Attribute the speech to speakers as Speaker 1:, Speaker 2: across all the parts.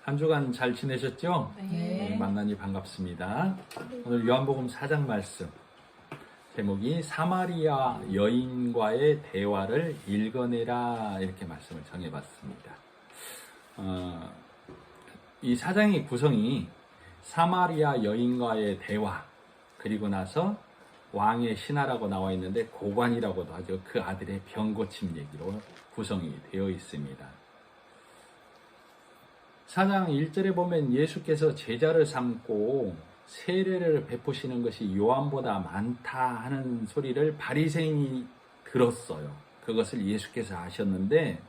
Speaker 1: 한 주간 잘 지내셨죠?
Speaker 2: 네.
Speaker 1: 만나니 반갑습니다. 오늘 요한복음 4장 말씀 제목이 사마리아 여인과의 대화를 읽어내라 이렇게 말씀을 정해봤습니다. 이 4장의 구성이 사마리아 여인과의 대화 그리고 나서 왕의 신하라고 나와 있는데 고관이라고도 하죠. 그 아들의 병 고침 얘기로 구성이 되어 있습니다. 4장 1절에 보면 예수께서 제자를 삼고 세례를 베푸시는 것이 요한보다 많다 하는 소리를 바리새인이 들었어요. 그것을 예수께서 하셨는데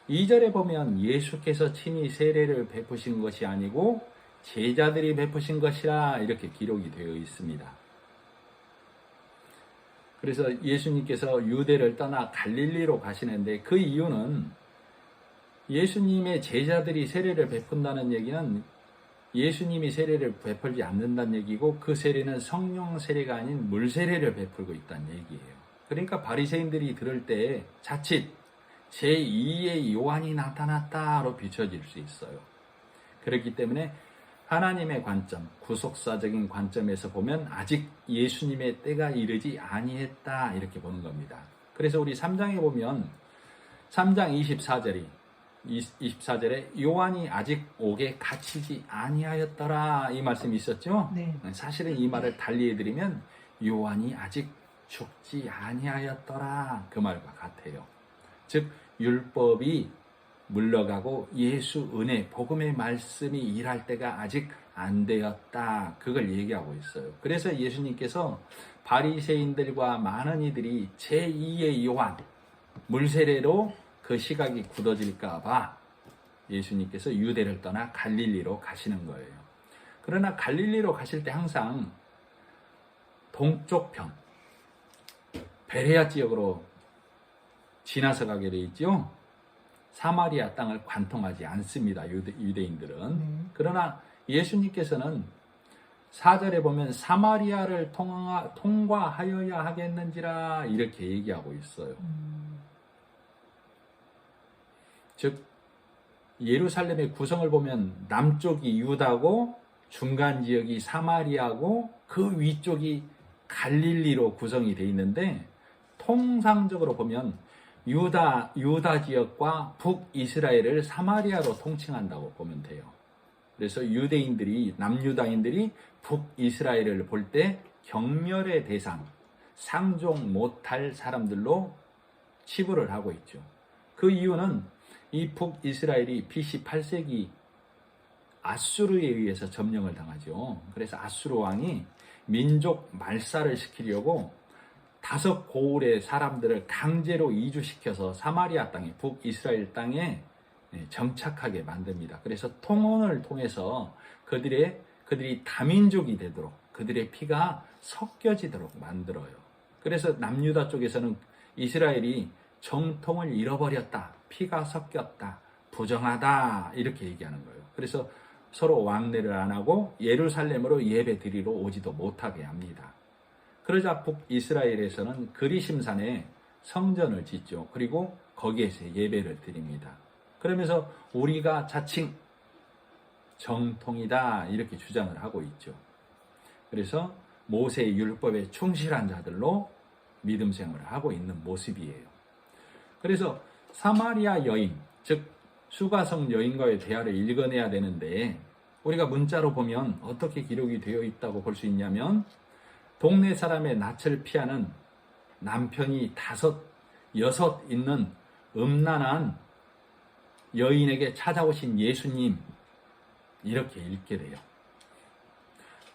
Speaker 1: 2절에 보면 예수께서 친히 세례를 베푸신 것이 아니고 제자들이 베푸신 것이라 이렇게 기록이 되어 있습니다. 그래서 예수님께서 유대를 떠나 갈릴리로 가시는데 그 이유는 예수님의 제자들이 세례를 베푼다는 얘기는 예수님이 세례를 베풀지 않는다는 얘기고 그 세례는 성령 세례가 아닌 물 세례를 베풀고 있다는 얘기예요. 그러니까 바리새인들이 들을 때 자칫 제2의 요한이 나타났다로 비춰질 수 있어요. 그렇기 때문에 하나님의 관점, 구속사적인 관점에서 보면 아직 예수님의 때가 이르지 아니했다 이렇게 보는 겁니다. 그래서 우리 3장에 보면 3장 24절에 요한이 아직 옥에 갇히지 아니하였더라 이 말씀이 있었죠?
Speaker 2: 네.
Speaker 1: 사실은 이 말을 달리 해드리면 요한이 아직 죽지 아니하였더라 그 말과 같아요. 즉 율법이 물러가고 예수 은혜 복음의 말씀이 일할 때가 아직 안 되었다 그걸 얘기하고 있어요. 그래서 예수님께서 바리새인들과 많은 이들이 제2의 요한 물세례로 그 시각이 굳어질까 봐 예수님께서 유대를 떠나 갈릴리로 가시는 거예요. 그러나 갈릴리로 가실 때 항상 동쪽 편 베레아 지역으로 지나서 가게 돼 있죠. 사마리아 땅을 관통하지 않습니다. 유대인들은. 그러나 예수님께서는 4절에 보면 사마리아를 통과하여야 하겠는지라 이렇게 얘기하고 있어요. 즉 예루살렘의 구성을 보면 남쪽이 유다고 중간 지역이 사마리아고 그 위쪽이 갈릴리로 구성이 되어 있는데 통상적으로 보면 유다 지역과 북이스라엘을 사마리아로 통칭한다고 보면 돼요. 그래서 남유다인들이 북이스라엘을 볼 때 경멸의 대상, 상종 못할 사람들로 치부를 하고 있죠. 그 이유는 이 북이스라엘이 BC 8세기 아수르에 의해서 점령을 당하죠. 그래서 아수르 왕이 민족 말살을 시키려고 5 고을의 사람들을 강제로 이주시켜서 사마리아 땅에 북이스라엘 땅에 정착하게 만듭니다. 그래서 통혼을 통해서 그들이 다민족이 되도록 그들의 피가 섞여지도록 만들어요. 그래서 남유다 쪽에서는 이스라엘이 정통을 잃어버렸다, 피가 섞였다, 부정하다 이렇게 얘기하는 거예요. 그래서 서로 왕래를 안 하고 예루살렘으로 예배 드리러 오지도 못하게 합니다. 그러자 북이스라엘에서는 그리심산에 성전을 짓죠. 그리고 거기에서 예배를 드립니다. 그러면서 우리가 자칭 정통이다 이렇게 주장을 하고 있죠. 그래서 모세의 율법에 충실한 자들로 믿음 생활을 하고 있는 모습이에요. 그래서 사마리아 여인, 즉 수가성 여인과의 대화를 읽어내야 되는데 우리가 문자로 보면 어떻게 기록이 되어 있다고 볼 수 있냐면 동네 사람의 낯을 피하는 남편이 5, 6 있는 음란한 여인에게 찾아오신 예수님 이렇게 읽게 돼요.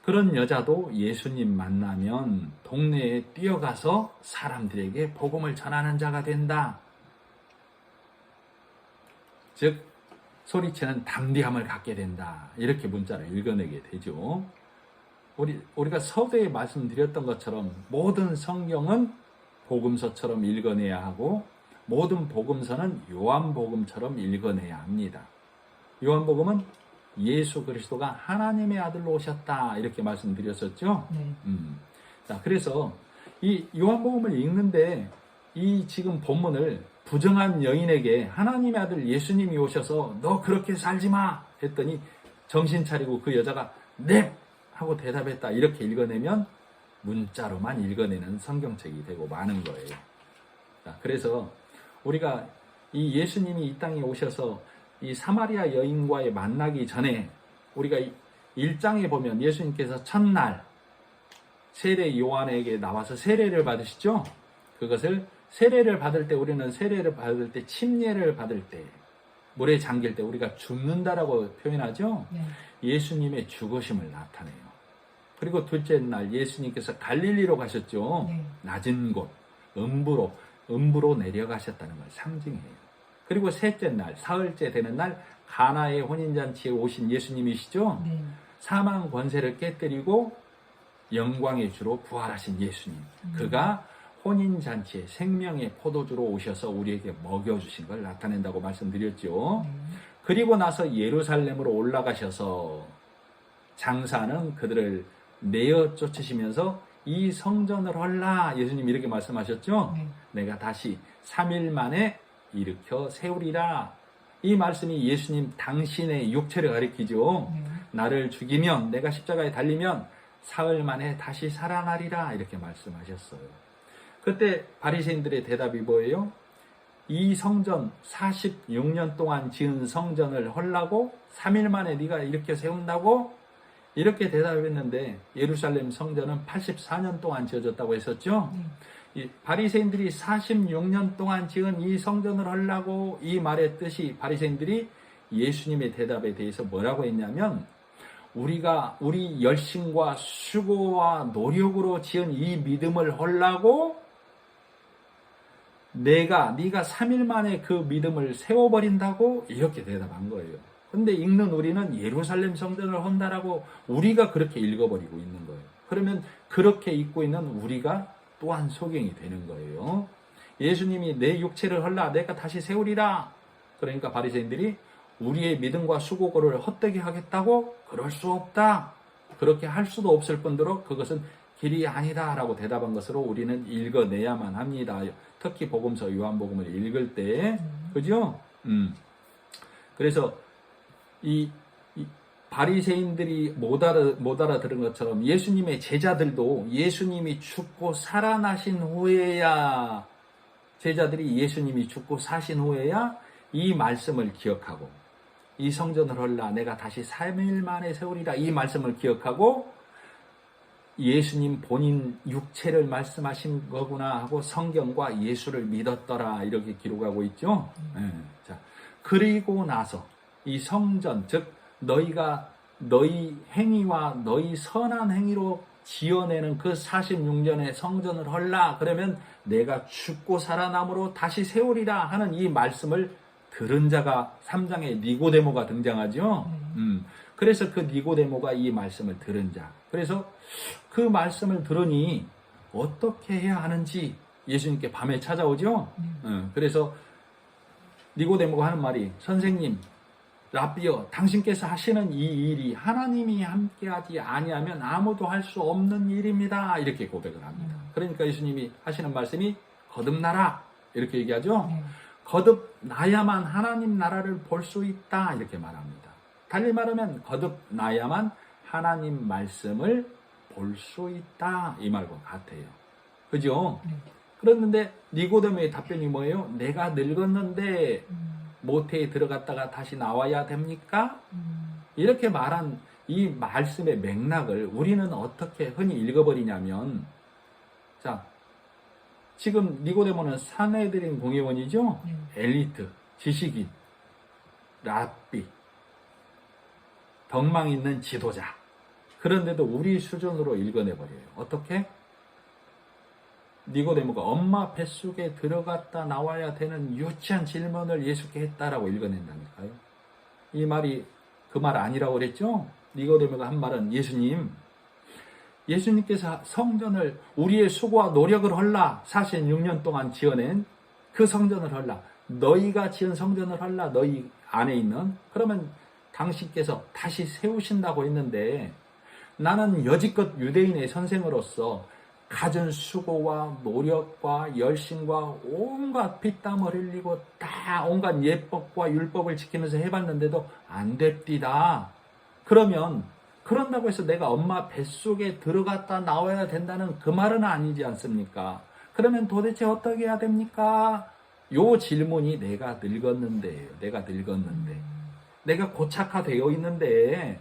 Speaker 1: 그런 여자도 예수님 만나면 동네에 뛰어가서 사람들에게 복음을 전하는 자가 된다. 즉 소리치는 담대함을 갖게 된다. 이렇게 문자를 읽어내게 되죠. 우리가 서두에 말씀드렸던 것처럼 모든 성경은 복음서처럼 읽어내야 하고 모든 복음서는 요한복음처럼 읽어내야 합니다. 요한복음은 예수 그리스도가 하나님의 아들로 오셨다 이렇게 말씀드렸었죠.
Speaker 2: 네.
Speaker 1: 자, 그래서 이 요한복음을 읽는데 이 지금 본문을 부정한 여인에게 하나님의 아들 예수님이 오셔서 너 그렇게 살지 마 했더니 정신 차리고 그 여자가 네 하고 대답했다. 이렇게 읽어내면 문자로만 읽어내는 성경책이 되고 마는 거예요. 자, 그래서 우리가 이 예수님이 이 땅에 오셔서 이 사마리아 여인과의 만나기 전에 우리가 1장에 보면 예수님께서 첫날 세례 요한에게 나와서 세례를 받으시죠. 그것을 세례를 받을 때 우리는 세례를 받을 때 침례를 받을 때 물에 잠길 때 우리가 죽는다라고 표현하죠.
Speaker 2: 네.
Speaker 1: 예수님의 죽으심을 나타내요. 그리고 둘째 날 예수님께서 갈릴리로 가셨죠.
Speaker 2: 네.
Speaker 1: 낮은 곳 음부로 내려가셨다는 걸 상징해요. 그리고 셋째 날 사흘째 되는 날 가나의 혼인잔치에 오신 예수님이시죠.
Speaker 2: 네.
Speaker 1: 사망 권세를 깨뜨리고 영광의 주로 부활하신 예수님. 그가 혼인잔치에 생명의 포도주로 오셔서 우리에게 먹여주신 걸 나타낸다고 말씀드렸죠. 그리고 나서 예루살렘으로 올라가셔서 장사는 그들을 내어 쫓으시면서 이 성전을 헐라 예수님 이렇게 말씀하셨죠.
Speaker 2: 네.
Speaker 1: 내가 다시 3일 만에 일으켜 세우리라. 이 말씀이 예수님 당신의 육체를 가리키죠.
Speaker 2: 네.
Speaker 1: 나를 죽이면 내가 십자가에 달리면 사흘 만에 다시 살아나리라 이렇게 말씀하셨어요. 그때 바리새인들의 대답이 뭐예요? 이 성전 46년 동안 지은 성전을 헐라고 3일 만에 네가 이렇게 세운다고? 이렇게 대답했는데 예루살렘 성전은 84년 동안 지어졌다고 했었죠. 이 바리새인들이 46년 동안 지은 이 성전을 헐라고 이 말의 뜻이 바리새인들이 예수님의 대답에 대해서 뭐라고 했냐면 우리가 우리 열심과 수고와 노력으로 지은 이 믿음을 헐라고 네가 3일 만에 그 믿음을 세워버린다고 이렇게 대답한 거예요. 근데 읽는 우리는 예루살렘 성전을 헌다라고 우리가 그렇게 읽어버리고 있는 거예요. 그러면 그렇게 읽고 있는 우리가 또한 소경이 되는 거예요. 예수님이 내 육체를 헐라 내가 다시 세우리라. 그러니까 바리새인들이 우리의 믿음과 수고를 헛되게 하겠다고? 그럴 수 없다. 그렇게 할 수도 없을 뿐더러 그것은 길이 아니다 라고 대답한 것으로 우리는 읽어내야만 합니다. 특히 복음서 요한복음을 읽을 때 그죠? 그래서 이 바리새인들이 못 알아들은 것처럼 예수님의 제자들도 예수님이 죽고 살아나신 후에야 제자들이 예수님이 죽고 사신 후에야 이 말씀을 기억하고 이 성전을 헐라 내가 다시 3일 만에 세우리라 이 말씀을 기억하고 예수님 본인 육체를 말씀하신 거구나 하고 성경과 예수를 믿었더라 이렇게 기록하고 있죠. 자, 그리고 나서 이 성전 즉 너희가 너희 행위와 너희 선한 행위로 지어내는 그 46년의 성전을 헐라 그러면 내가 죽고 살아남으로 다시 세우리라 하는 이 말씀을 들은 자가 3장에 니고데모가 등장하죠. 그래서 그 니고데모가 이 말씀을 들은 자. 그래서 그 말씀을 들으니 어떻게 해야 하는지 예수님께 밤에 찾아오죠. 그래서 니고데모가 하는 말이 선생님, 랍비여, 당신께서 하시는 이 일이 하나님이 함께하지 아니하면 아무도 할 수 없는 일입니다. 이렇게 고백을 합니다. 그러니까 예수님이 하시는 말씀이 거듭나라 이렇게 얘기하죠. 거듭나야만 하나님 나라를 볼 수 있다 이렇게 말합니다. 달리 말하면 거듭나야만 하나님 말씀을 볼 수 있다 이 말과 같아요. 그죠? 그랬는데 니고데모의 답변이 뭐예요? 내가 늙었는데 모태에 들어갔다가 다시 나와야 됩니까? 이렇게 말한 이 말씀의 맥락을 우리는 어떻게 흔히 읽어버리냐면 자 지금 니고데모는 산헤드린 공회원이죠. 엘리트, 지식인, 랍비, 덕망 있는 지도자. 그런데도 우리 수준으로 읽어내버려요. 어떻게? 니고데모가 엄마 뱃속에 들어갔다 나와야 되는 유치한 질문을 예수께 했다라고 읽어낸다니까요. 이 말이 그 말 아니라고 그랬죠? 니고데모가 한 말은 예수님께서 성전을 우리의 수고와 노력을 헐라 46년 동안 지어낸 그 성전을 헐라 너희가 지은 성전을 헐라 너희 안에 있는 그러면 당신께서 다시 세우신다고 했는데 나는 여지껏 유대인의 선생으로서 갖은 수고와 노력과 열심과 온갖 피땀을 흘리고 다 온갖 예법과 율법을 지키면서 해봤는데도 안 됐디다. 그러면 그런다고 해서 내가 엄마 뱃속에 들어갔다 나와야 된다는 그 말은 아니지 않습니까? 그러면 도대체 어떻게 해야 됩니까? 요 질문이 내가 늙었는데요. 내가 늙었는데. 내가 고착화되어 있는데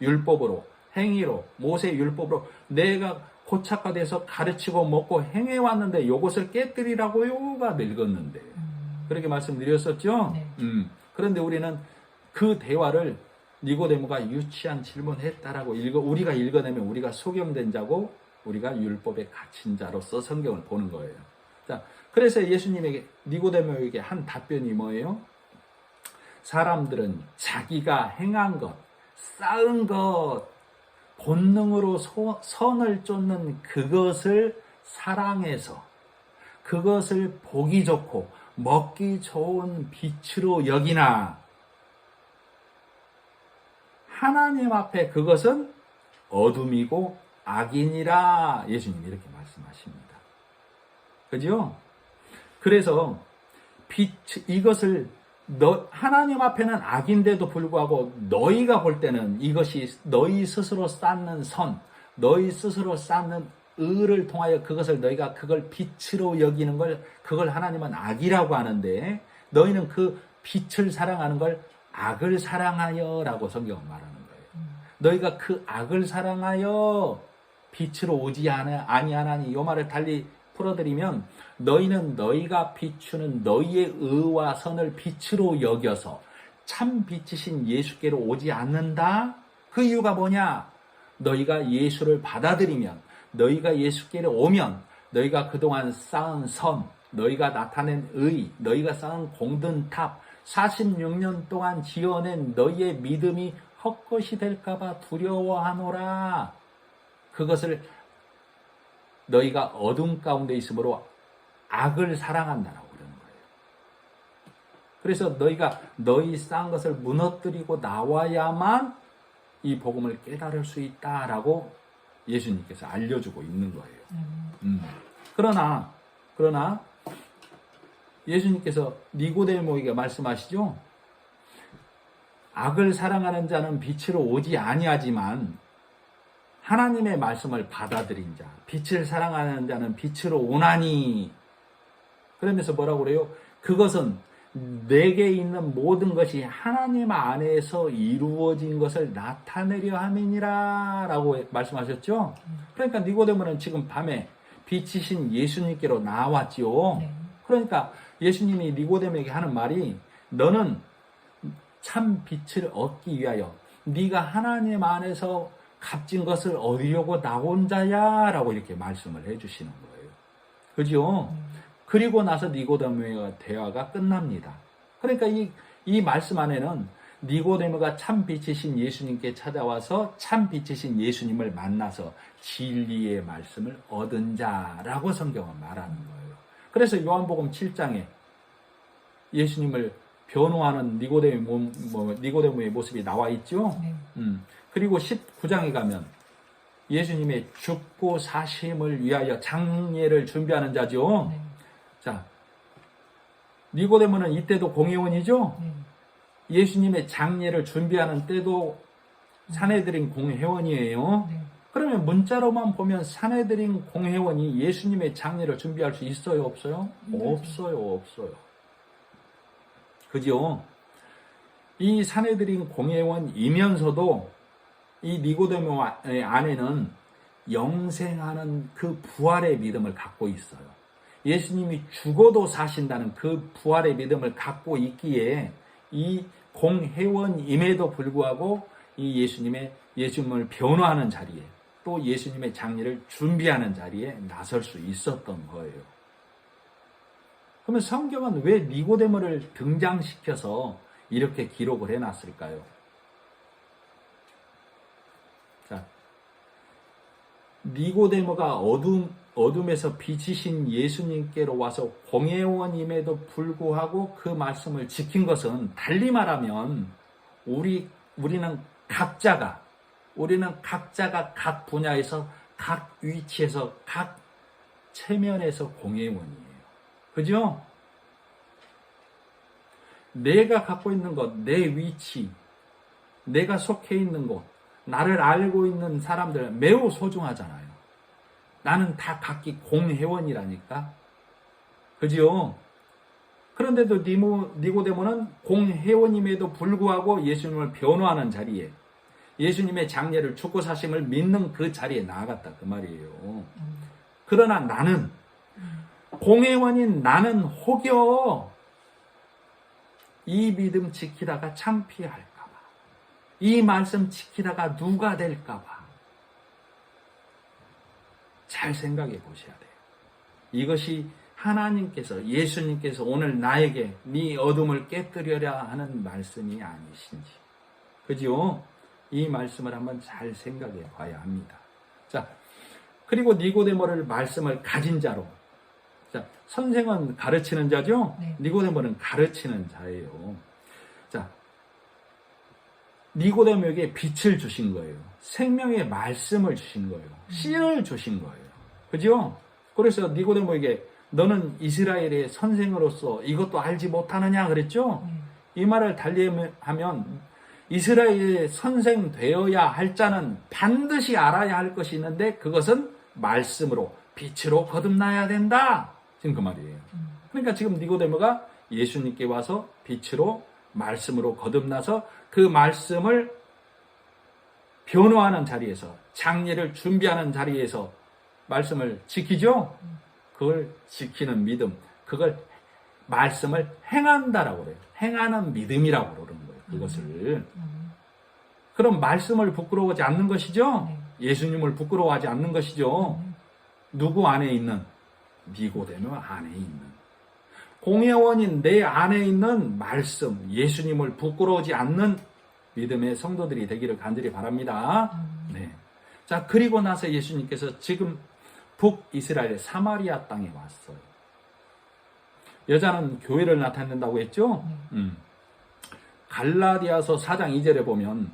Speaker 1: 율법으로, 행위로, 모세 율법으로 내가 고착화돼서 가르치고 먹고 행해왔는데 요것을 깨뜨리라고 요가 늙었는데. 그렇게 말씀드렸었죠?
Speaker 2: 네.
Speaker 1: 그런데 우리는 그 대화를 니고데모가 유치한 질문했다라고 우리가 읽어내면 우리가 소경된 자고 우리가 율법에 갇힌 자로서 성경을 보는 거예요. 자, 그래서 예수님에게 니고데모에게 한 답변이 뭐예요? 사람들은 자기가 행한 것, 쌓은 것, 본능으로 선을 쫓는 그것을 사랑해서 그것을 보기 좋고 먹기 좋은 빛으로 여기나 하나님 앞에 그것은 어둠이고 악이니라 예수님이 이렇게 말씀하십니다. 그죠? 그래서 이것을 하나님 앞에는 악인데도 불구하고 너희가 볼 때는 이것이 너희 스스로 쌓는 선, 너희 스스로 쌓는 의를 통하여 그것을 그걸 빛으로 여기는 걸 그걸 하나님은 악이라고 하는데 너희는 그 빛을 사랑하는 걸 악을 사랑하여라고 성경은 말하는 거예요. 너희가 그 악을 사랑하여 빛으로 오지 아니하나니 이 말을 달리 풀어드리면 너희는 너희가 비추는 너희의 의와 선을 빛으로 여겨서 참 빛이신 예수께로 오지 않는다? 그 이유가 뭐냐? 너희가 예수를 받아들이면 너희가 예수께로 오면 너희가 그동안 쌓은 선, 너희가 나타낸 의, 너희가 쌓은 공든 탑 46년 동안 지어낸 너희의 믿음이 헛것이 될까봐 두려워하노라. 그것을 너희가 어둠 가운데 있으므로 악을 사랑한다라고 그러는 거예요. 그래서 너희가 너희 쌓은 것을 무너뜨리고 나와야만 이 복음을 깨달을 수 있다라고 예수님께서 알려주고 있는 거예요. 그러나 예수님께서 니고데모에게 말씀하시죠. 악을 사랑하는 자는 빛으로 오지 아니하지만 하나님의 말씀을 받아들인 자, 빛을 사랑하는 자는 빛으로 오나니. 그러면서 뭐라고 그래요? 그것은 내게 있는 모든 것이 하나님 안에서 이루어진 것을 나타내려 함이니라 라고 말씀하셨죠? 그러니까 니고데모는 지금 밤에 빛이신 예수님께로 나왔죠.
Speaker 2: 네.
Speaker 1: 그러니까 예수님이 니고데모에게 하는 말이 너는 참 빛을 얻기 위하여 네가 하나님 안에서 값진 것을 얻으려고 나온 자야 라고 이렇게 말씀을 해주시는 거예요. 그죠? 그리고 나서 니고데모의 대화가 끝납니다. 그러니까 이 말씀 안에는 니고데모가 참 빛이신 예수님께 찾아와서 참 빛이신 예수님을 만나서 진리의 말씀을 얻은 자라고 성경은 말하는 거예요. 그래서 요한복음 7장에 예수님을 변호하는 니고데모의 모습이 나와 있죠.
Speaker 2: 네.
Speaker 1: 그리고 19장에 가면 예수님의 죽고 사심을 위하여 장례를 준비하는 자죠.
Speaker 2: 네.
Speaker 1: 자, 니고데모는 이때도 공회원이죠.
Speaker 2: 네.
Speaker 1: 예수님의 장례를 준비하는 때도 산헤드린 공회원이에요.
Speaker 2: 네.
Speaker 1: 그러면 문자로만 보면 산헤드린 공회원이 예수님의 장례를 준비할 수 있어요, 없어요? 없어요. 그죠? 이 산헤드린 공회원이면서도 이 니고데모 안에는 영생하는 그 부활의 믿음을 갖고 있어요. 예수님이 죽어도 사신다는 그 부활의 믿음을 갖고 있기에 이 공회원임에도 불구하고 이 예수님을 변호하는 자리에 또 예수님의 장례를 준비하는 자리에 나설 수 있었던 거예요. 그러면 성경은 왜 니고데모를 등장시켜서 이렇게 기록을 해놨을까요? 자, 니고데모가 어둠에서 빛이신 예수님께로 와서 공회원임에도 불구하고 그 말씀을 지킨 것은 달리 말하면 우리는 각자가 각 분야에서 각 위치에서 각 체면에서 공회원이에요. 그죠? 내가 갖고 있는 것, 내 위치, 내가 속해 있는 곳, 나를 알고 있는 사람들 매우 소중하잖아요. 나는 다 각기 공회원이라니까. 그죠? 그런데도 니고데모는 공회원임에도 불구하고 예수님을 변호하는 자리에, 예수님의 장례를 죽고 사심을 믿는 그 자리에 나아갔다 그 말이에요. 그러나 나는, 공회원인 나는 혹여 이 믿음 지키다가 창피할까봐, 이 말씀 지키다가 누가 될까봐 잘 생각해 보셔야 돼요. 이것이 하나님께서, 예수님께서 오늘 나에게 네 어둠을 깨뜨려야 하는 말씀이 아니신지. 그죠? 이 말씀을 한번 잘 생각해 봐야 합니다. 자, 그리고 니고데모를 말씀을 가진 자로. 자, 선생은 가르치는 자죠?
Speaker 2: 네.
Speaker 1: 니고데모는 가르치는 자예요. 자, 니고데모에게 빛을 주신 거예요. 생명의 말씀을 주신 거예요. 씨를 주신 거예요. 그죠? 그래서 니고데모에게 너는 이스라엘의 선생으로서 이것도 알지 못하느냐 그랬죠? 이 말을 달리하면 이스라엘의 선생 되어야 할 자는 반드시 알아야 할 것이 있는데 그것은 말씀으로, 빛으로 거듭나야 된다. 지금 그 말이에요. 그러니까 지금 니고데모가 예수님께 와서 빛으로, 말씀으로 거듭나서 그 말씀을 변호하는 자리에서, 장례를 준비하는 자리에서 말씀을 지키죠? 그걸 지키는 믿음, 그걸 말씀을 행한다라고 그래요. 행하는 믿음이라고 그러는 거예요. 그것을. 그럼 말씀을 부끄러워하지 않는 것이죠? 예수님을 부끄러워하지 않는 것이죠? 누구 안에 있는? 니고데모 안에 있는. 공회원인 내 안에 있는 말씀, 예수님을 부끄러워하지 않는 믿음의 성도들이 되기를 간절히 바랍니다. 네. 자, 그리고 나서 예수님께서 지금 북이스라엘 사마리아 땅에 왔어요. 여자는 교회를 나타낸다고 했죠? 갈라디아서 4장 2절에 보면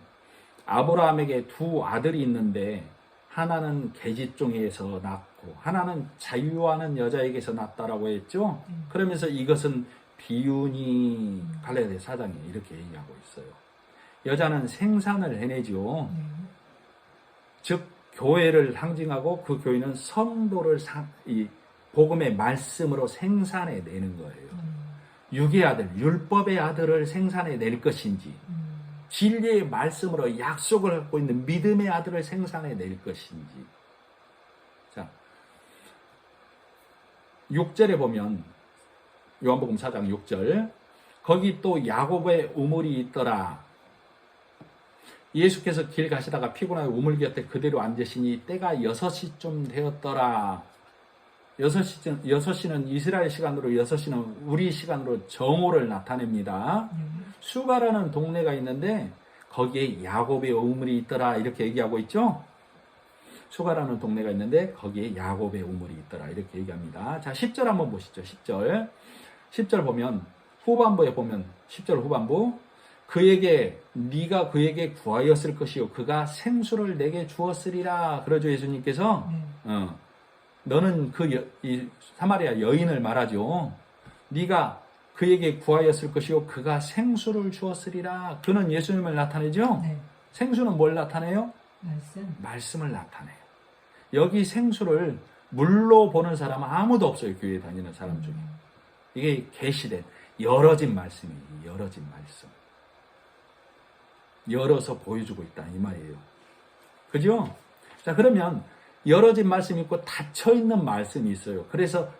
Speaker 1: 아브라함에게 두 아들이 있는데 하나는 계집종에서 낳고 하나는 자유하는 여자에게서 낳았다라고 했죠? 그러면서 이것은 비유니 갈라디아 4장에 이렇게 얘기하고 있어요. 여자는 생산을 해내죠. 즉 교회를 상징하고 그 교회는 성도를 이 복음의 말씀으로 생산해 내는 거예요. 육의 아들, 율법의 아들을 생산해 낼 것인지, 진리의 말씀으로 약속을 갖고 있는 믿음의 아들을 생산해 낼 것인지. 자, 6절에 보면 요한복음 4장 6절, 거기 또 야곱의 우물이 있더라. 예수께서 길 가시다가 피곤하게 우물 곁에 그대로 앉으시니 때가 6시쯤 되었더라. 6시는 이스라엘 시간으로, 6시는 우리 시간으로 정오를 나타냅니다. 수가라는 동네가 있는데 거기에 야곱의 우물이 있더라 이렇게 얘기하고 있죠. 수가라는 동네가 있는데 거기에 야곱의 우물이 있더라 이렇게 얘기합니다. 자, 10절 한번 보시죠. 10절 보면 후반부에 보면 10절 후반부, 네가 그에게 구하였을 것이요 그가 생수를 내게 주었으리라 그러죠. 예수님께서. 너는 이 사마리아 여인을 말하죠. 네가 그에게 구하였을 것이요 그가 생수를 주었으리라. 그는 예수님을 나타내죠.
Speaker 2: 네.
Speaker 1: 생수는 뭘 나타내요? 말씀을 나타내요. 여기 생수를 물로 보는 사람은 아무도 없어요. 교회에 다니는 사람 중에. 이게 계시된 열어진 말씀이에요. 열어진 말씀. 열어서 보여주고 있다 이 말이에요. 그죠? 자, 그러면 열어진 말씀이 있고 닫혀있는 말씀이 있어요. 그래서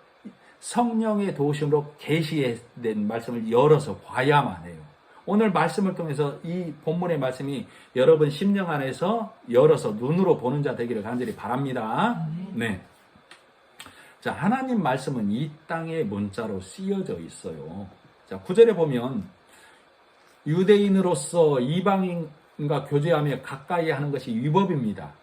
Speaker 1: 성령의 도우심으로 계시된 말씀을 열어서 봐야만 해요. 오늘 말씀을 통해서 이 본문의 말씀이 여러분 심령 안에서 열어서 눈으로 보는 자 되기를 간절히 바랍니다. 네. 자, 하나님 말씀은 이 땅의 문자로 쓰여져 있어요. 자, 9절에 보면 유대인으로서 이방인과 교제하며 가까이 하는 것이 위법입니다.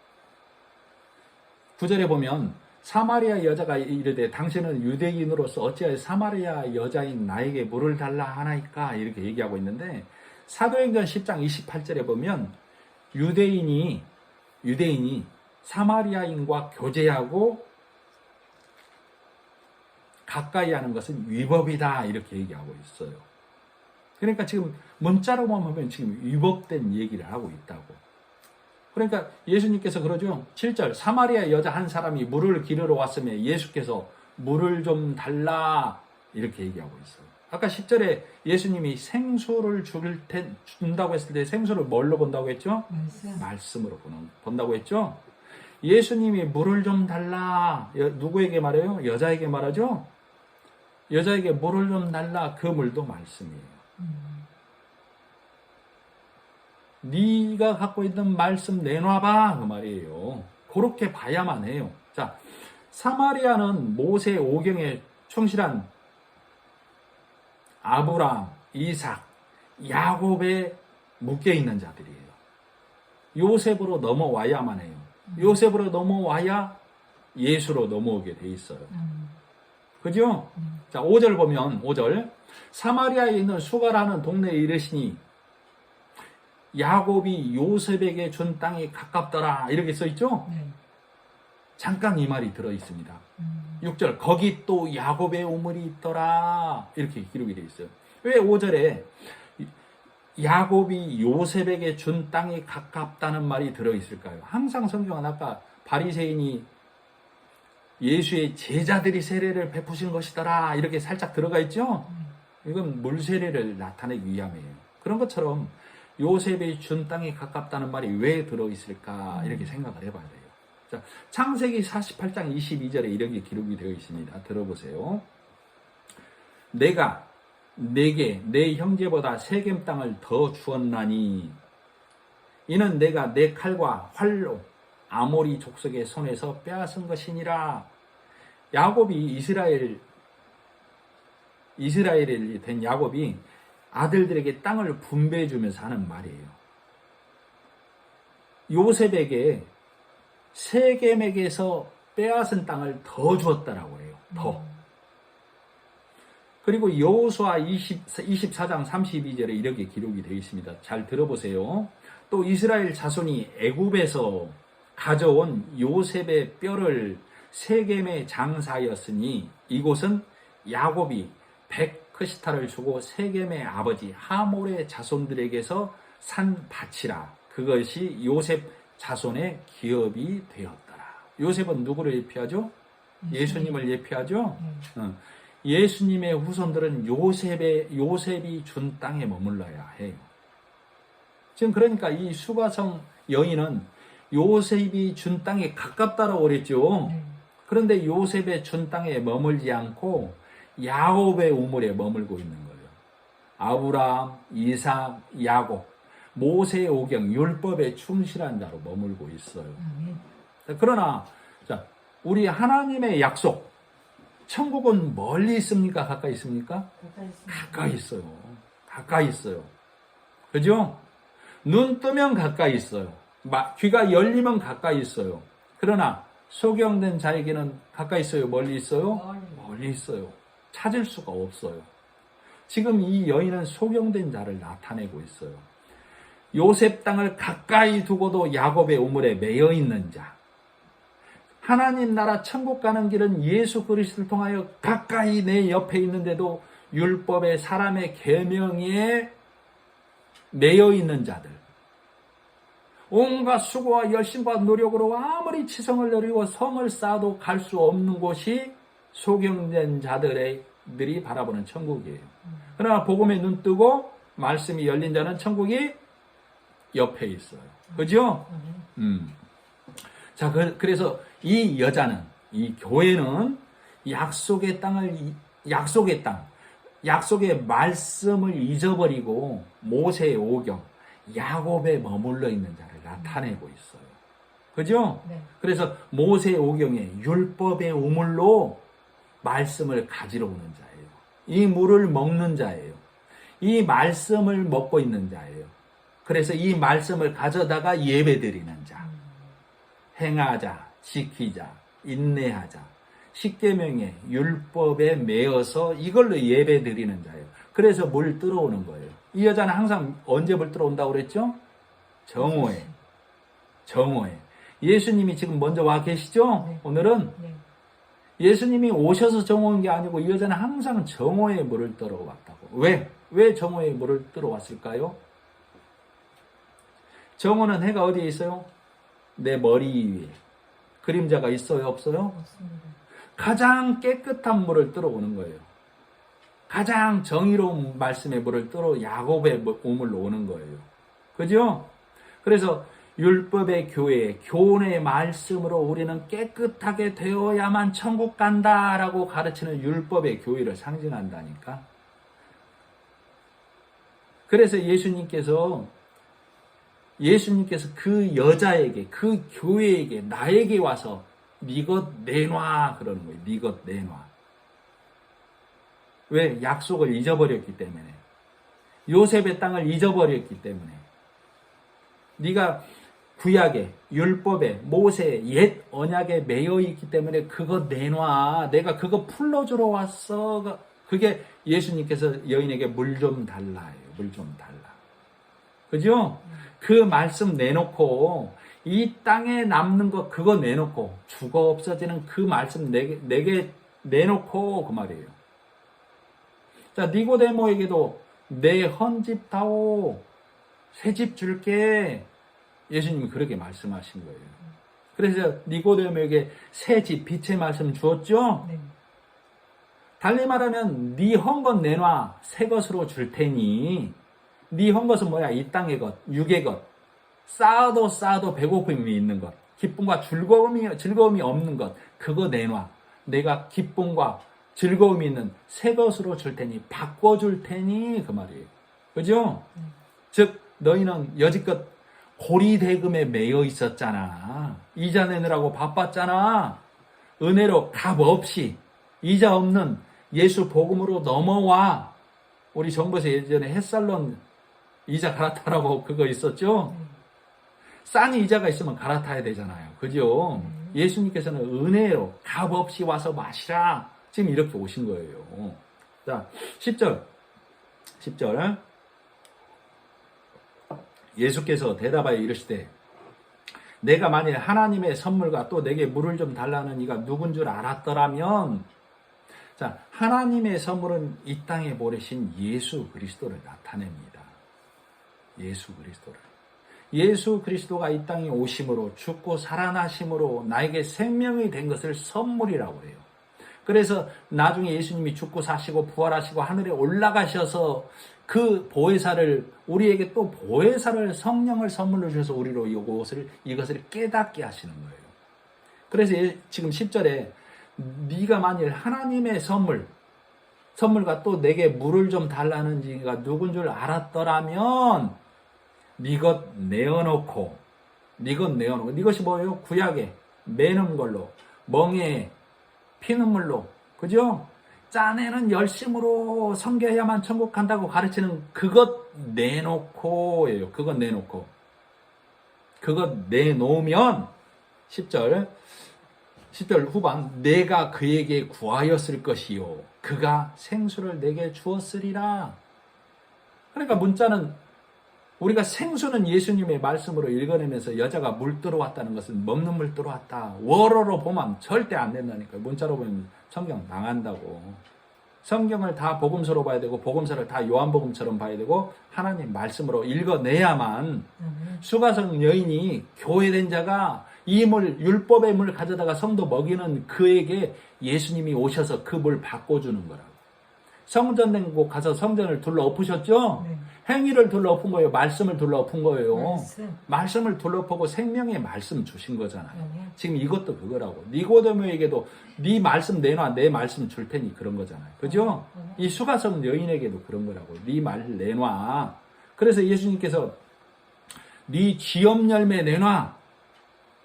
Speaker 1: 9절에 보면 사마리아 여자가 이르되 당신은 유대인으로서 어찌하여 사마리아 여자인 나에게 물을 달라 하나이까 이렇게 얘기하고 있는데, 사도행전 10장 28절에 보면 유대인이 사마리아인과 교제하고 가까이 하는 것은 위법이다 이렇게 얘기하고 있어요. 그러니까 지금 문자로만 보면 지금 위법된 얘기를 하고 있다고. 그러니까 예수님께서 그러죠. 7절 사마리아 여자 한 사람이 물을 기르러 왔으며 예수께서 물을 좀 달라 이렇게 얘기하고 있어요. 아까 10절에 예수님이 생수를 준다고 했을 때 생수를 뭘로 본다고 했죠? 말씀으로 본다고 했죠? 예수님이 물을 좀 달라. 누구에게 말해요? 여자에게 말하죠? 여자에게 물을 좀 달라. 그 물도 말씀이에요. 네가 갖고 있는 말씀 내놔봐 그 말이에요. 그렇게 봐야만 해요. 자, 사마리아는 모세 오경에 충실한 아브라함, 이삭, 야곱에 묶여있는 자들이에요. 요셉으로 넘어와야만 해요. 요셉으로 넘어와야 예수로 넘어오게 돼 있어요. 그죠? 자, 5절 보면 5절 사마리아에 있는 수가라는 동네에 이르시니 야곱이 요셉에게 준 땅이 가깝더라 이렇게 써있죠? 잠깐 이 말이 들어있습니다. 6절 거기 또 야곱의 우물이 있더라 이렇게 기록이 되어 있어요. 왜 5절에 야곱이 요셉에게 준 땅이 가깝다는 말이 들어있을까요? 항상 성경은 아까 바리새인이 예수의 제자들이 세례를 베푸신 것이더라 이렇게 살짝 들어가 있죠? 이건 물세례를 나타내기 위함이에요. 그런 것처럼 요셉이 준 땅이 가깝다는 말이 왜 들어있을까 이렇게 생각을 해봐야 돼요. 자, 창세기 48장 22절에 이렇게 기록이 되어 있습니다. 들어보세요. 내가 내게 내 형제보다 세겜 땅을 더 주었나니 이는 내가 내 칼과 활로 아모리 족속의 손에서 빼앗은 것이니라. 야곱이 이스라엘이 된 야곱이 아들들에게 땅을 분배해 주면서 하는 말이에요. 요셉에게 세겜에게서 빼앗은 땅을 더 주었다라고 해요. 더. 그리고 여호수아 24장 32절에 이렇게 기록이 되어 있습니다. 잘 들어보세요. 또 이스라엘 자손이 애굽에서 가져온 요셉의 뼈를 세겜에 장사하였으니 이곳은 야곱이 백크시타를 주고 세겜의 아버지 하몰의 자손들에게서 산 밭이라. 그것이 요셉 자손의 기업이 되었더라. 요셉은 누구를 예표하죠? 예수님을 예표하죠? 예수님의 후손들은 요셉이 준 땅에 머물러야 해요. 지금 그러니까 이 수가성 여인은 요셉이 준 땅에 가깝다라고 그랬죠. 그런데 요셉의 준 땅에 머물지 않고 야곱의 우물에 머물고 있는 거예요. 아브라함, 이삭, 야곱, 모세의 오경, 율법에 충실한 자로 머물고 있어요. 그러나 자, 우리 하나님의 약속, 천국은 멀리 있습니까? 가까이 있습니까? 가까이 있어요. 가까이 있어요. 그죠? 눈 뜨면 가까이 있어요. 귀가 열리면 가까이 있어요. 그러나 소경된 자에게는 가까이 있어요? 멀리 있어요? 멀리 있어요. 찾을 수가 없어요. 지금 이 여인은 소경된 자를 나타내고 있어요. 요셉 땅을 가까이 두고도 야곱의 우물에 매여 있는 자. 하나님 나라 천국 가는 길은 예수 그리스도를 통하여 가까이 내 옆에 있는데도 율법의 사람의 계명에 매여 있는 자들. 온갖 수고와 열심과 노력으로 아무리 지성을 누리고 성을 쌓아도 갈 수 없는 곳이 소경된 자들이 바라보는 천국이에요. 그러나 복음에 눈 뜨고 말씀이 열린 자는 천국이 옆에 있어요. 그죠? 자, 그래서 이 여자는, 이 교회는 약속의 약속의 말씀을 잊어버리고 모세의 오경, 야곱에 머물러 있는 자를 나타내고 있어요. 그죠? 네. 그래서 모세의 오경에 율법의 우물로 말씀을 가지러 오는 자예요. 이 물을 먹는 자예요. 이 말씀을 먹고 있는 자예요. 그래서 이 말씀을 가져다가 예배드리는 자. 행하자, 지키자, 인내하자. 십계명의 율법에 매어서 이걸로 예배드리는 자예요. 그래서 물 들어오는 거예요. 이 여자는 항상 언제 물 들어온다고 그랬죠? 정오에. 정오에. 예수님이 지금 먼저 와 계시죠? 네. 오늘은 예수님이 오셔서 정오인 게 아니고 이 여자는 항상 정오에 물을 들어왔다고. 왜? 왜 정오에 물을 들어왔을까요? 정오는 해가 어디에 있어요? 내 머리 위에. 그림자가 있어요? 없어요?
Speaker 2: 없습니다.
Speaker 1: 가장 깨끗한 물을 들어오는 거예요. 가장 정의로운 말씀의 물을 들어 야곱의 우물로 오는 거예요. 그죠? 그래서 율법의 교회, 교훈의 말씀으로 우리는 깨끗하게 되어야만 천국 간다라고 가르치는 율법의 교회를 상징한다니까. 그래서 예수님께서 그 여자에게, 그 교회에게, 나에게 와서 네 것 내놔 그러는 거예요. 네 것 내놔. 왜? 약속을 잊어버렸기 때문에. 요셉의 땅을 잊어버렸기 때문에. 네가 구약에, 율법에, 모세의 옛 언약에 매여 있기 때문에 그거 내놔. 내가 그거 풀어주러 왔어. 그게 예수님께서 여인에게 물 좀 달라요. 물 좀 달라. 그죠? 그 말씀 내놓고 이 땅에 남는 거 그거 내놓고 죽어 없어지는 그 말씀 내게 내놓고 그 말이에요. 자, 니고데모에게도 내 헌집 다오 새 집 줄게. 예수님이 그렇게 말씀하신 거예요. 그래서 니고데모에게 새 집, 빛의 말씀 주었죠?
Speaker 2: 네.
Speaker 1: 달리 말하면 네 헌 것 내놔 새 것으로 줄 테니. 네 헌 것은 뭐야? 이 땅의 것, 육의 것. 쌓아도 배고픔이 있는 것. 기쁨과 즐거움이 없는 것. 그거 내놔. 내가 기쁨과 즐거움이 있는 새 것으로 줄 테니, 바꿔줄 테니, 그 말이에요. 그죠? 즉, 너희는 여지껏 고리대금에 매여 있었잖아. 이자 내느라고 바빴잖아. 은혜로 값 없이, 이자 없는 예수 복음으로 넘어와. 우리 정부에서 예전에 햇살론 이자 갈아타라고 그거 있었죠? 싼 이자가 있으면 갈아타야 되잖아요. 그죠? 예수님께서는 은혜로 값 없이 와서 마시라. 지금 이렇게 오신 거예요. 자, 10절. 예수께서 대답하여 이르시되 내가 만일 하나님의 선물과 또 내게 물을 좀 달라는 이가 누군 줄 알았더라면, 자, 하나님의 선물은 이 땅에 보내신 예수 그리스도를 나타냅니다. 예수 그리스도가 이 땅에 오심으로 죽고 살아나심으로 나에게 생명이 된 것을 선물이라고 해요. 그래서 나중에 예수님이 죽고 사시고 부활하시고 하늘에 올라가셔서 그 보혜사를, 우리에게 또 보혜사를, 성령을 선물로 주셔서 우리로 이것을 깨닫게 하시는 거예요. 그래서 지금 10절에 네가 만일 하나님의 선물과 또 내게 물을 좀 달라는 지가 누군 줄 알았더라면 네 것 내어놓고 이것이 뭐예요? 구약에 매는 걸로, 멍에 피눈물로, 그죠? 짠에는 열심으로 섬겨야만 천국 간다고 가르치는 그것 내놓고예요. 그것 내놓으면 10절 후반 내가 그에게 구하였을 것이요 그가 생수를 내게 주었으리라. 그러니까 문자는 우리가 생수는 예수님의 말씀으로 읽어내면서 여자가 물 들어왔다는 것은 먹는 물 들어왔다. 월어로 보면 절대 안 된다니까요. 문자로 보면 성경 망한다고. 성경을 다 복음서로 봐야 되고 복음서를 다 요한복음처럼 봐야 되고 하나님 말씀으로 읽어내야만 수가성 여인이 교회된 자가 이 물, 율법의 물 가져다가 성도 먹이는 그에게 예수님이 오셔서 그 물 바꿔주는 거라고. 성전된 곳 가서 성전을 둘러 엎으셨죠?
Speaker 2: 네.
Speaker 1: 행위를 둘러 엎은 거예요. 말씀을 둘러 엎은 거예요. 말씀을 둘러 엎고 생명의 말씀 주신 거잖아요. 지금 이것도 그거라고. 니고데모에게도 네 말씀 내놔, 내 말씀 줄 테니 그런 거잖아요. 그죠? 이 수가성 여인에게도 그런 거라고. 네 말 내놔. 그래서 예수님께서 네 쥐엄 열매 내놔.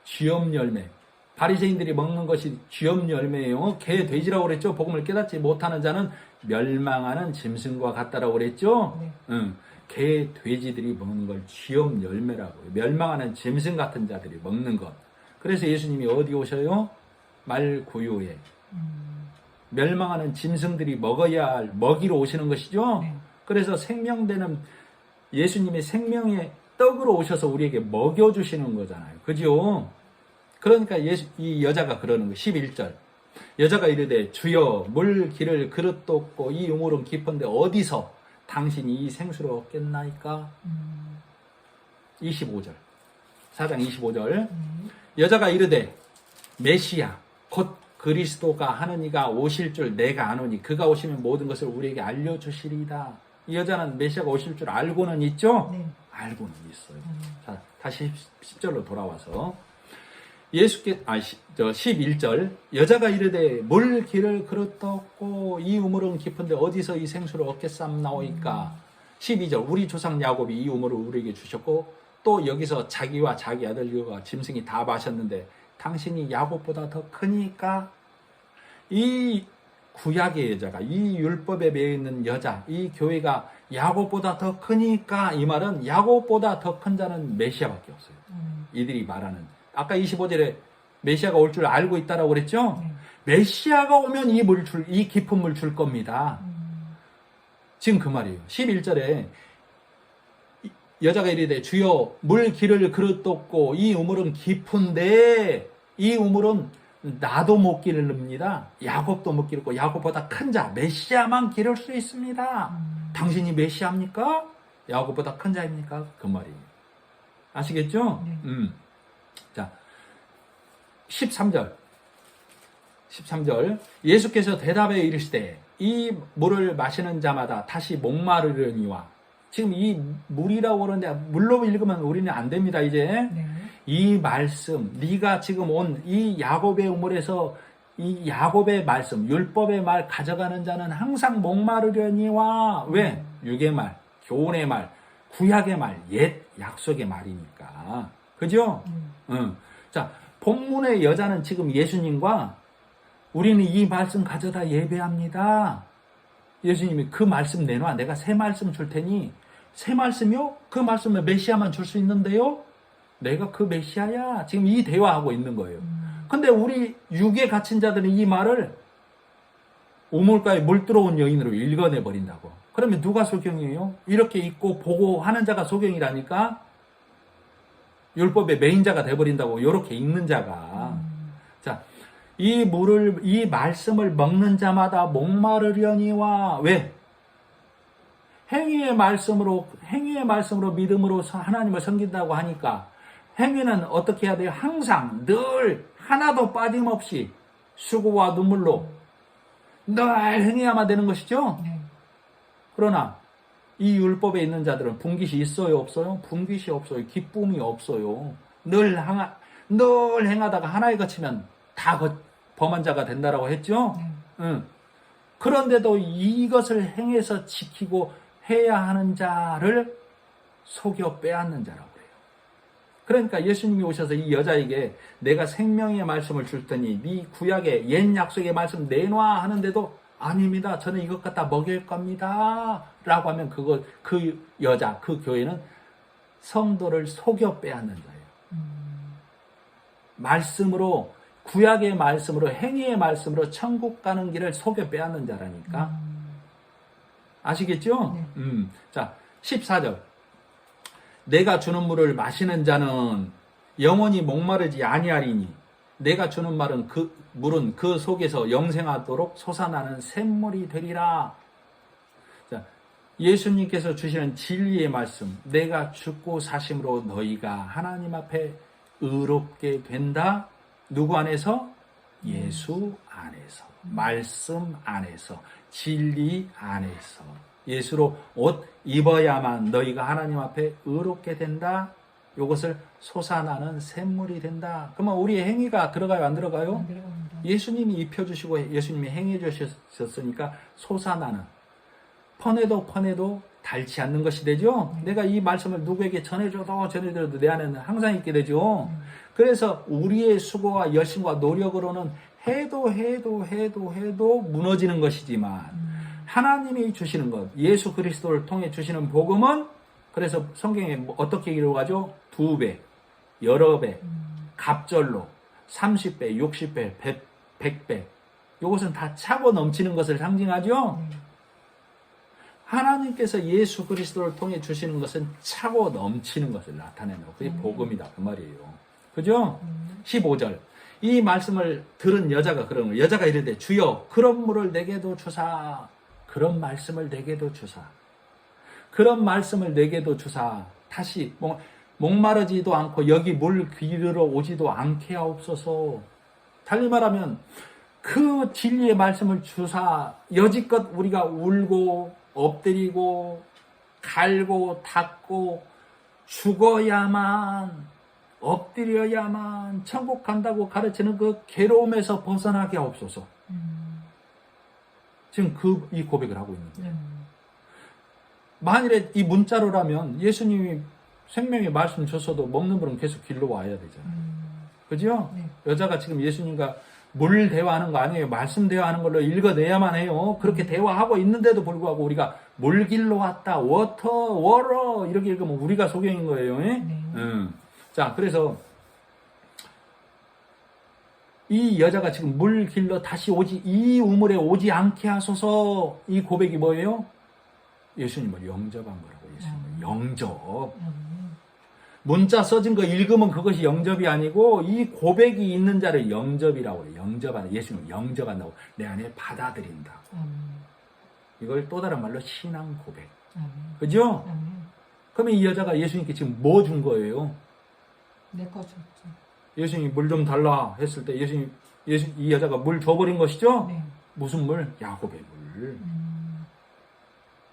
Speaker 1: 쥐엄 열매. 바리새인들이 먹는 것이 쥐엄 열매예요. 개, 돼지라고 그랬죠. 복음을 깨닫지 못하는 자는 멸망하는 짐승과 같다라고 그랬죠.
Speaker 2: 네.
Speaker 1: 응. 개, 돼지들이 먹는 걸 쥐엄 열매라고 해요. 멸망하는 짐승 같은 자들이 먹는 것. 그래서 예수님이 어디 오셔요? 말구유에. 멸망하는 짐승들이 먹어야 할 먹이로 오시는 것이죠.
Speaker 2: 네.
Speaker 1: 그래서 생명되는 예수님의 생명의 떡으로 오셔서 우리에게 먹여주시는 거잖아요. 그죠? 그러니까 이 여자가 그러는 거예요. 11절. 여자가 이르되 주여 물 기를 그릇도 없고 이 우물은 깊은데 어디서 당신이 이 생수를 얻겠나이까? 25절 4장 25절 여자가 이르되 메시아 곧 그리스도가 하는 이가 오실 줄 내가 아노니 그가 오시면 모든 것을 우리에게 알려주시리이다. 이 여자는 메시아가 오실 줄 알고는 있죠?
Speaker 2: 네.
Speaker 1: 알고는 있어요. 자, 다시 10절로 돌아와서 예수께 11절 여자가 이르되 물 기를 그릇도 없고 이 우물은 깊은데 어디서 이 생수를 얻겠삼나오이까? 12절 우리 조상 야곱이 이 우물을 우리에게 주셨고 또 여기서 자기와 자기 아들과 짐승이 다 마셨는데 당신이 야곱보다 더 크니까? 이 구약의 여자가 이 율법에 매여 있는 여자 이 교회가 야곱보다 더 크니까 이 말은 야곱보다 더 큰 자는 메시아밖에 없어요. 이들이 말하는 아까 25절에 메시아가 올 줄 알고 있다라고 그랬죠? 메시아가 오면 이 깊은 물 줄 겁니다. 지금 그 말이에요. 11절에 여자가 이르되 주여 물 기를 그릇도 없고 이 우물은 깊은데 이 우물은 나도 못 기릅니다. 야곱도 못 기르고 야곱보다 큰 자 메시아만 기를 수 있습니다. 당신이 메시아입니까? 야곱보다 큰 자입니까? 그 말이에요. 아시겠죠?
Speaker 2: 네.
Speaker 1: 자 13절 예수께서 대답해 이르시되 이 물을 마시는 자마다 다시 목마르려니와 지금 이 물이라고 그러는데 물로 읽으면 우리는 안 됩니다. 이제
Speaker 2: 네.
Speaker 1: 이 말씀 네가 지금 온 이 야곱의 우물에서 이 야곱의 말씀 율법의 말 가져가는 자는 항상 목마르려니와 왜? 육의 말, 교훈의 말, 구약의 말, 옛 약속의 말이니까. 그죠? 자, 본문의 여자는 지금 예수님과 우리는 이 말씀 가져다 예배합니다. 예수님이 그 말씀 내놔. 내가 새 말씀 줄 테니 새 말씀이요? 그 말씀을 메시아만 줄 수 있는데요? 내가 그 메시아야. 지금 이 대화하고 있는 거예요. 근데 우리 육에 갇힌 자들은 이 말을 우물가에 물 들어온 여인으로 읽어내 버린다고. 그러면 누가 소경이에요? 이렇게 읽고 보고 하는 자가 소경이라니까? 율법의 메인자가 돼버린다고. 이렇게 읽는 자가. 자, 이 말씀을 먹는 자마다 목마르려니와 왜? 행위의 말씀으로 믿음으로 하나님을 섬긴다고 하니까 행위는 어떻게 해야 돼요? 항상 늘 하나도 빠짐없이 수고와 눈물로 늘 행해야만 되는 것이죠.
Speaker 2: 네.
Speaker 1: 그러나 이 율법에 있는 자들은 분깃이 있어요, 없어요? 분깃이 없어요. 기쁨이 없어요. 늘 행하다가 하나에 거치면 다 범한 자가 된다라고 했죠. 그런데도 이것을 행해서 지키고 해야 하는 자를 속여 빼앗는 자라고 그래요. 그러니까 예수님이 오셔서 이 여자에게 내가 생명의 말씀을 줄 테니 네 구약의 옛 약속의 말씀 내놔 하는데도 아닙니다. 저는 이것 갖다 먹일 겁니다. 라고 하면 그 여자, 그 교회는 성도를 속여 빼앗는 자예요. 말씀으로 구약의 말씀으로 행위의 말씀으로 천국 가는 길을 속여 빼앗는 자라니까. 아시겠죠?
Speaker 2: 네.
Speaker 1: 자, 14절. 내가 주는 물을 마시는 자는 영원히 목마르지 아니하리니 내가 주는 물은 그 속에서 영생하도록 솟아나는 샘물이 되리라. 자, 예수님께서 주시는 진리의 말씀, 내가 죽고 사심으로 너희가 하나님 앞에 의롭게 된다. 누구 안에서? 예수 안에서, 말씀 안에서, 진리 안에서. 예수로 옷 입어야만 너희가 하나님 앞에 의롭게 된다. 이것을 솟아나는 샘물이 된다. 그러면 우리의 행위가 들어가요, 안 들어가요?
Speaker 2: 안 들어갑니다.
Speaker 1: 예수님이 입혀주시고 예수님이 행해 주셨으니까 솟아나는, 퍼내도 닳지 않는 것이 되죠. 내가 이 말씀을 누구에게 전해드려도 내 안에는 항상 있게 되죠. 그래서 우리의 수고와 열심과 노력으로는 해도 무너지는 것이지만 하나님이 주시는 것, 예수 그리스도를 통해 주시는 복음은 그래서 성경에 어떻게 기록하죠? 2배, 여러 배, 갑절로 30배, 60배, 100배. 이것은 다 차고 넘치는 것을 상징하죠? 하나님께서 예수 그리스도를 통해 주시는 것은 차고 넘치는 것을 나타내는 것. 그게 복음이다. 그 말이에요. 그죠? 15절. 이 말씀을 들은 여자가 그러는 거예요. 여자가 이르되 주여 그런 물을 내게도 주사. 그런 말씀을 내게도 주사. 그런 말씀을 내게도 주사. 다시 목마르지도 않고 여기 물 기르러 오지도 않게 하옵소서. 달리 말하면 그 진리의 말씀을 주사. 여지껏 우리가 울고 엎드리고 갈고 닦고 죽어야만 엎드려야만 천국 간다고 가르치는 그 괴로움에서 벗어나게 하옵소서. 지금 이 고백을 하고 있는 거예요. 만일에 이 문자로라면 예수님이 생명의 말씀 줬어도 먹는 분은 계속 길러 와야 되잖아요. 그죠?
Speaker 2: 네.
Speaker 1: 여자가 지금 예수님과 물 대화하는 거 아니에요. 말씀 대화하는 걸로 읽어내야만 해요. 그렇게 대화하고 있는데도 불구하고 우리가 물 길러 왔다. 워러 이렇게 읽으면 우리가 소경인 거예요.
Speaker 2: 네.
Speaker 1: 자, 그래서 이 여자가 지금 물 길러 다시 이 우물에 오지 않게 하소서. 이 고백이 뭐예요? 예수님을 영접한 거라고. 예수님을 영접. 문자 써진 거 읽으면 그것이 영접이 아니고 이 고백이 있는 자를 영접이라고 그래요. 영접하는, 예수님을 영접한다고. 내 안에 받아들인다고. 이걸 또 다른 말로 신앙 고백. 그죠? 그러면 이 여자가 예수님께 지금 뭐 준 거예요?
Speaker 2: 내 거 줬죠.
Speaker 1: 예수님이 물 좀 달라 했을 때 이 여자가 물 줘버린 것이죠?
Speaker 2: 네.
Speaker 1: 무슨 물? 야곱의 물.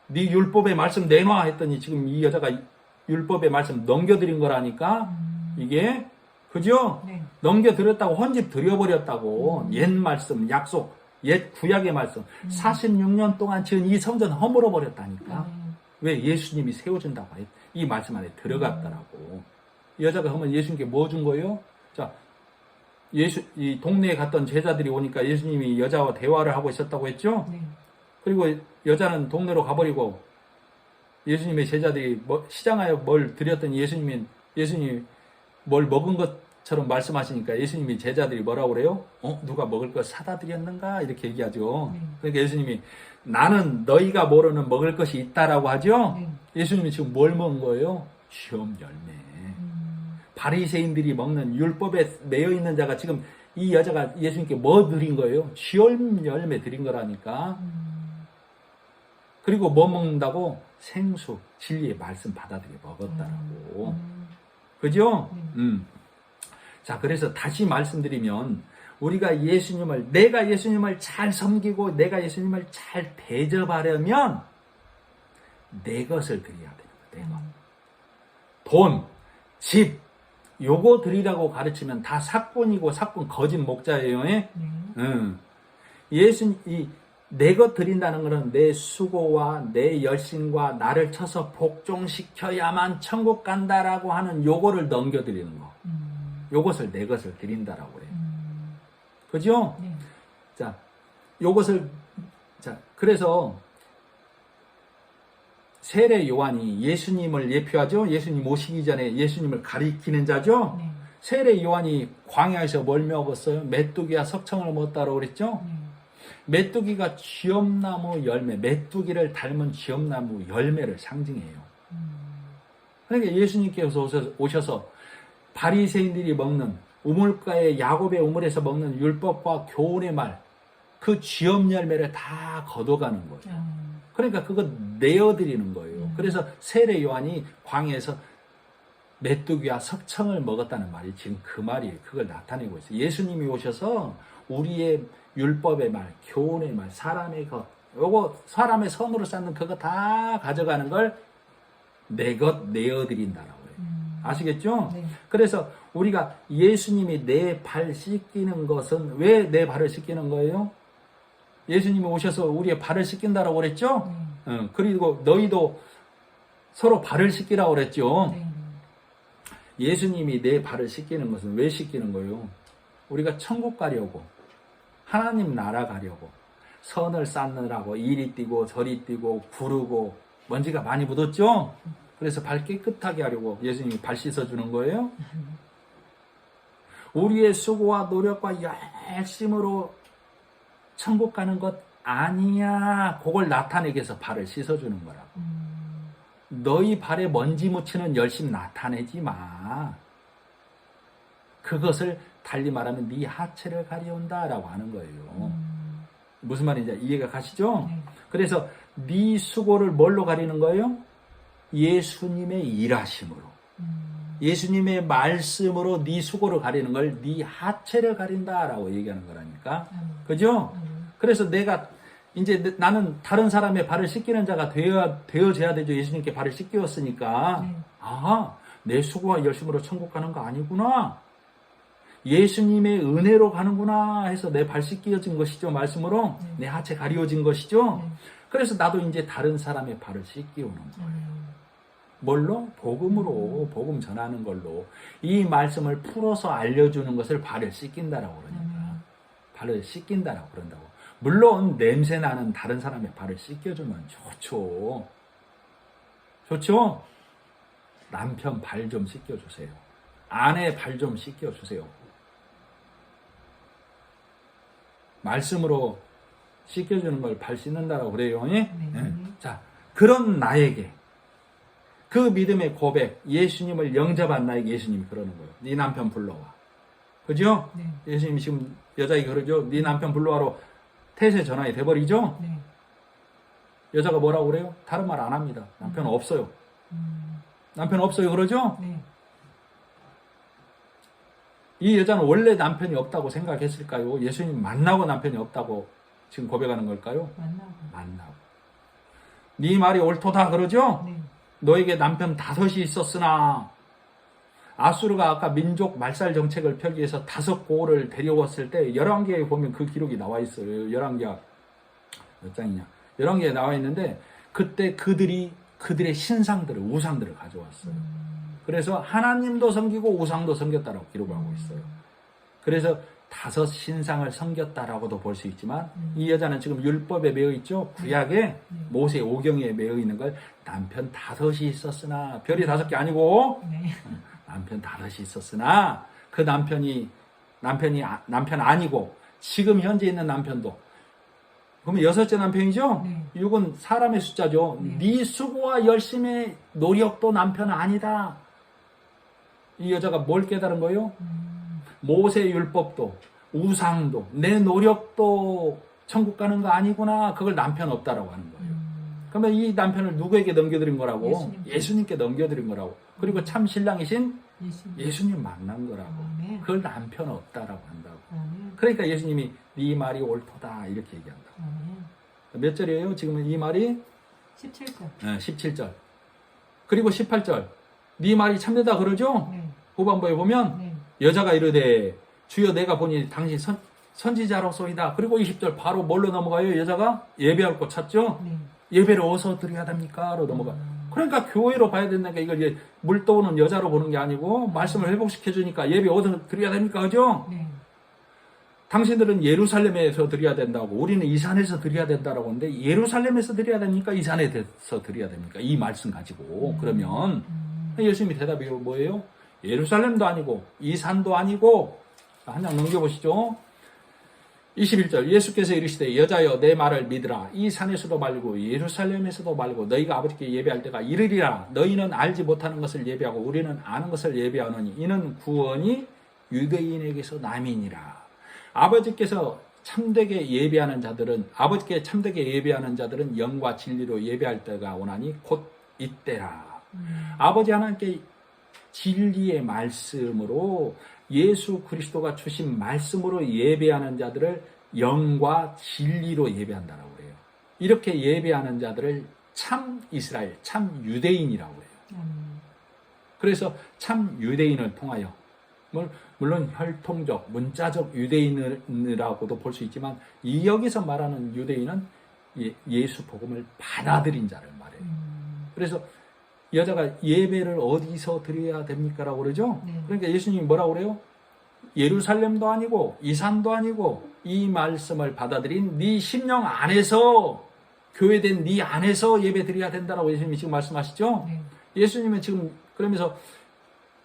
Speaker 1: 네 율법의 말씀 내놔 했더니 지금 이 여자가 율법의 말씀 넘겨드린 거라니까 이게 그죠?
Speaker 2: 네.
Speaker 1: 넘겨드렸다고 헌집 드려버렸다고 옛 말씀 약속 옛 구약의 말씀 46년 동안 지은 이 성전 허물어 버렸다니까. 왜? 예수님이 세워준다고 이 말씀 안에 들어갔다라고. 이 여자가 그러면 예수님께 뭐 준 거예요? 자, 이 동네에 갔던 제자들이 오니까 예수님이 여자와 대화를 하고 있었다고 했죠?
Speaker 2: 네.
Speaker 1: 그리고 여자는 동네로 가버리고 예수님의 제자들이 시장하여 뭘 드렸더니 예수님이 뭘 먹은 것처럼 말씀하시니까 예수님이 제자들이 뭐라고 그래요? 누가 먹을 거 사다 드렸는가? 이렇게 얘기하죠. 그러니까 예수님이 나는 너희가 모르는 먹을 것이 있다라고 하죠. 예수님이 지금 뭘 먹은 거예요? 시험 열매. 바리새인들이 먹는 율법에 매여 있는 자가 지금 이 여자가 예수님께 뭐 드린 거예요? 시험 열매 드린 거라니까. 그리고 뭐 먹는다고? 생수, 진리의 말씀 받아들여 먹었다라고. 그죠? 자, 그래서 다시 말씀드리면 우리가 내가 예수님을 잘 섬기고 내가 예수님을 잘 대접하려면 내 것을 드려야 돼요. 내 것. 돈, 집, 요거 드리라고 가르치면 다 사꾼이고 사꾼 거짓 목자예요. 내 것 드린다는 것은 내 수고와 내 열심과 나를 쳐서 복종시켜야만 천국 간다라고 하는 요거를 넘겨드리는 거. 요것을 내 것을 드린다라고 그래요. 그죠?
Speaker 2: 네.
Speaker 1: 자, 그래서 세례 요한이 예수님을 예표하죠? 예수님 오시기 전에 예수님을 가리키는 자죠?
Speaker 2: 네.
Speaker 1: 세례 요한이 광야에서 뭘 먹었어요? 메뚜기와 석청을 먹었다고 그랬죠? 메뚜기가 쥐엄나무 열매, 메뚜기를 닮은 쥐엄나무 열매를 상징해요. 그러니까 예수님께서 오셔서 바리새인들이 먹는 우물가의 야곱의 우물에서 먹는 율법과 교훈의 말, 그 쥐엄 열매를 다 걷어가는 거예요. 그러니까 그거 내어드리는 거예요. 그래서 세례 요한이 광야에서 메뚜기와 석청을 먹었다는 말이 지금 그 말이에요. 그걸 나타내고 있어요. 예수님이 오셔서 우리의 율법의 말, 교훈의 말, 사람의 것, 요거 사람의 선으로 쌓는 그거 다 가져가는 걸 내 것 내어드린다라고 해요. 아시겠죠?
Speaker 2: 네.
Speaker 1: 그래서 우리가 예수님이 내 발 씻기는 것은 왜 내 발을 씻기는 거예요? 예수님이 오셔서 우리의 발을 씻긴다라고 그랬죠? 그리고 너희도 서로 발을 씻기라고 그랬죠? 예수님이 내 발을 씻기는 것은 왜 씻기는 거예요? 우리가 천국 가려고, 하나님 나라 가려고, 선을 쌓느라고 이리 뛰고 저리 뛰고 구르고 먼지가 많이 묻었죠? 그래서 발 깨끗하게 하려고 예수님이 발 씻어주는 거예요? 우리의 수고와 노력과 열심으로 천국 가는 것 아니야. 그걸 나타내기 위해서 발을 씻어주는 거라고. 너희 발에 먼지 묻히는 열심 나타내지 마. 그것을 달리 말하면 네 하체를 가리운다라고 하는 거예요. 무슨 말인지 이해가 가시죠?
Speaker 2: 네.
Speaker 1: 그래서 네 수고를 뭘로 가리는 거예요? 예수님의 일하심으로. 예수님의 말씀으로 네 수고를 가리는 걸 네 하체를 가린다라고 얘기하는 거라니까. 그죠? 그래서 내가 이제 나는 다른 사람의 발을 씻기는 자가 되어져야 되죠. 예수님께 발을 씻기었으니까.
Speaker 2: 네.
Speaker 1: 아, 내 수고와 열심으로 천국 가는 거 아니구나. 예수님의 은혜로 가는구나 해서 내 발 씻겨진 것이죠. 말씀으로.
Speaker 2: 네.
Speaker 1: 내 하체 가리워진 것이죠.
Speaker 2: 네.
Speaker 1: 그래서 나도 이제 다른 사람의 발을 씻기오는 거예요. 뭘로? 복음으로, 복음 전하는 걸로. 이 말씀을 풀어서 알려주는 것을 발을 씻긴다라고 그러니까. 발을 씻긴다라고 그런다고. 물론 냄새나는 다른 사람의 발을 씻겨주면 좋죠. 좋죠? 남편 발 좀 씻겨주세요. 아내 발 좀 씻겨주세요. 말씀으로 씻겨주는 걸 발 씻는다라고 그래요. 예? 네. 자, 그런 나에게 그 믿음의 고백, 예수님을 영접한 나에게 예수님이 그러는 거예요. 네 남편 불러와. 그죠?
Speaker 2: 네.
Speaker 1: 예수님이 지금 여자에게 그러죠. 네 남편 불러와로 태세 전환이 돼버리죠?
Speaker 2: 네.
Speaker 1: 여자가 뭐라고 그래요? 다른 말 안 합니다. 남편 없어요. 남편 없어요. 그러죠?
Speaker 2: 네.
Speaker 1: 이 여자는 원래 남편이 없다고 생각했을까요? 예수님 만나고 남편이 없다고 지금 고백하는 걸까요? 만나고. 네 말이 옳도다 그러죠?
Speaker 2: 네.
Speaker 1: 너에게 남편 5이 있었으나 아수르가 아까 민족 말살 정책을 펴기 위해서 5고를 데려왔을 때 열왕기에 보면 그 기록이 나와 있어요. 열왕기가 몇 장이냐? 열왕기에 나와 있는데 그때 그들의 신상들을 우상들을 가져왔어요. 그래서 하나님도 섬기고 우상도 섬겼다라고 기록을 하고 있어요. 그래서 5 신상을 섬겼다라고도 볼 수 있지만 이 여자는 지금 율법에 매여 있죠. 구약에 모세 오경에 매여 있는 걸 남편 5이 있었으나 별이 5개 아니고
Speaker 2: 네.
Speaker 1: 남편 5이 있었으나 그 남편 아니고 지금 현재 있는 남편도 그러면 6째 남편이죠?
Speaker 2: 네.
Speaker 1: 6은 사람의 숫자죠. 네 수고와 열심의 노력도 남편 아니다. 이 여자가 뭘 깨달은 거예요? 모세 율법도 우상도 내 노력도 천국 가는 거 아니구나. 그걸 남편 없다라고 하는 거예요. 그러면 이 남편을 누구에게 넘겨드린 거라고? 예수님께 넘겨드린 거라고. 그리고 참 신랑이신 예수님 만난 거라고.
Speaker 2: 아멘.
Speaker 1: 그걸 남편 없다라고 한다고.
Speaker 2: 아멘.
Speaker 1: 그러니까 예수님이 네 말이 옳도다 이렇게 얘기한다고.
Speaker 2: 아멘.
Speaker 1: 몇 절이에요? 지금 이 말이
Speaker 2: 17절.
Speaker 1: 17절. 그리고 18절. 네 말이 참되다 그러죠?
Speaker 2: 네.
Speaker 1: 후반부에 보면
Speaker 2: 네.
Speaker 1: 여자가 이르되 주여 내가 보니 당신 선지자로소이다. 그리고 20절 바로 뭘로 넘어가요? 여자가 예배할 곳 찾죠?
Speaker 2: 네.
Speaker 1: 예배를 어디서 드려야 됩니까? 로 넘어가. 그러니까 교회로 봐야 된다니까 이걸 이제 물 떠오는 여자로 보는 게 아니고 말씀을 회복시켜 주니까 예배 어디서 드려야 됩니까? 그죠?
Speaker 2: 네.
Speaker 1: 당신들은 예루살렘에서 드려야 된다고 우리는 이 산에서 드려야 된다라고 하는데 예루살렘에서 드려야 됩니까? 이 산에서 드려야 됩니까? 이 말씀 가지고 그러면 예수님이 대답이 뭐예요? 예루살렘도 아니고 이 산도 아니고 한 장 넘겨보시죠. 21절 예수께서 이르시되 여자여 내 말을 믿으라. 이 산에서도 말고 예루살렘에서도 말고 너희가 아버지께 예배할 때가 이르리라. 너희는 알지 못하는 것을 예배하고 우리는 아는 것을 예배하노니 이는 구원이 유대인에게서 남이니라. 아버지께 참되게 예배하는 자들은 영과 진리로 예배할 때가 오나니 곧 이때라. 아버지 하나님께 진리의 말씀으로 예수 그리스도가 주신 말씀으로 예배하는 자들을 영과 진리로 예배한다라고 그래요. 이렇게 예배하는 자들을 참 이스라엘, 참 유대인이라고 해요. 그래서 참 유대인을 통하여 물론 혈통적, 문자적 유대인이라고도 볼 수 있지만 여기서 말하는 유대인은 예수 복음을 받아들인 자를 말해요. 그래서 여자가 예배를 어디서 드려야 됩니까? 라고 그러죠?
Speaker 2: 네.
Speaker 1: 그러니까 예수님이 뭐라고 그래요? 예루살렘도 아니고 이 산도 아니고 이 말씀을 받아들인 네 심령 안에서 교회된 네 안에서 예배 드려야 된다라고 예수님이 지금 말씀하시죠?
Speaker 2: 네.
Speaker 1: 예수님은 지금 그러면서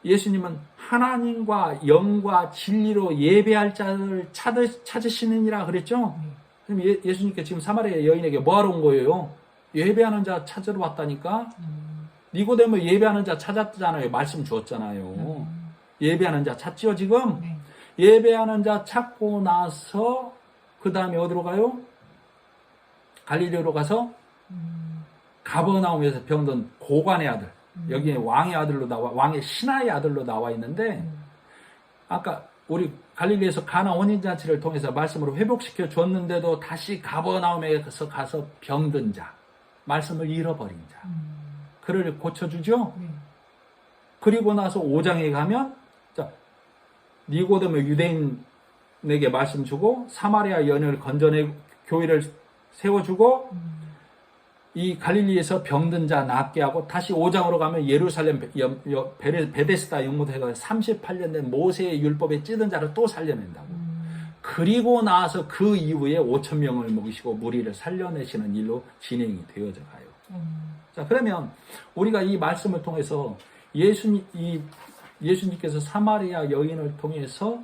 Speaker 1: 예수님은 하나님과 영과 진리로 예배할 자를 찾으시느니라 그랬죠? 그럼 예수님께 지금 사마리아 여인에게 뭐하러 온 거예요? 예배하는 자 찾으러 왔다니까? 니고데모 예배하는 자 찾았잖아요. 말씀 주었잖아요. 예배하는 자 찾지요, 지금?
Speaker 2: 네.
Speaker 1: 예배하는 자 찾고 나서 그 다음에 어디로 가요? 갈릴리로 가서 가버나움에서 병든 고관의 아들, 여기에 왕의 아들로 왕의 신하의 아들로 나와 있는데, 아까 우리 갈릴리에서 가나 혼인잔치를 통해서 말씀으로 회복시켜 줬는데도 다시 가버나움에서 가서 병든 자, 말씀을 잃어버린 자, 그를 고쳐주죠.
Speaker 2: 네.
Speaker 1: 그리고 나서 5장에 가면, 자, 니고데모 유대인에게 말씀 주고 사마리아 여인을 건져내 교회를 세워주고, 이 갈릴리에서 병든 자 낫게 하고, 다시 5장으로 가면 예루살렘 베데스다 연못에서 38년 된 모세의 율법에 찌든 자를 또 살려낸다고. 그리고 나서 그 이후에 5천 명을 먹이시고 무리를 살려내시는 일로 진행이 되어져 가요. 자, 그러면 우리가 이 말씀을 통해서 예수님께서 사마리아 여인을 통해서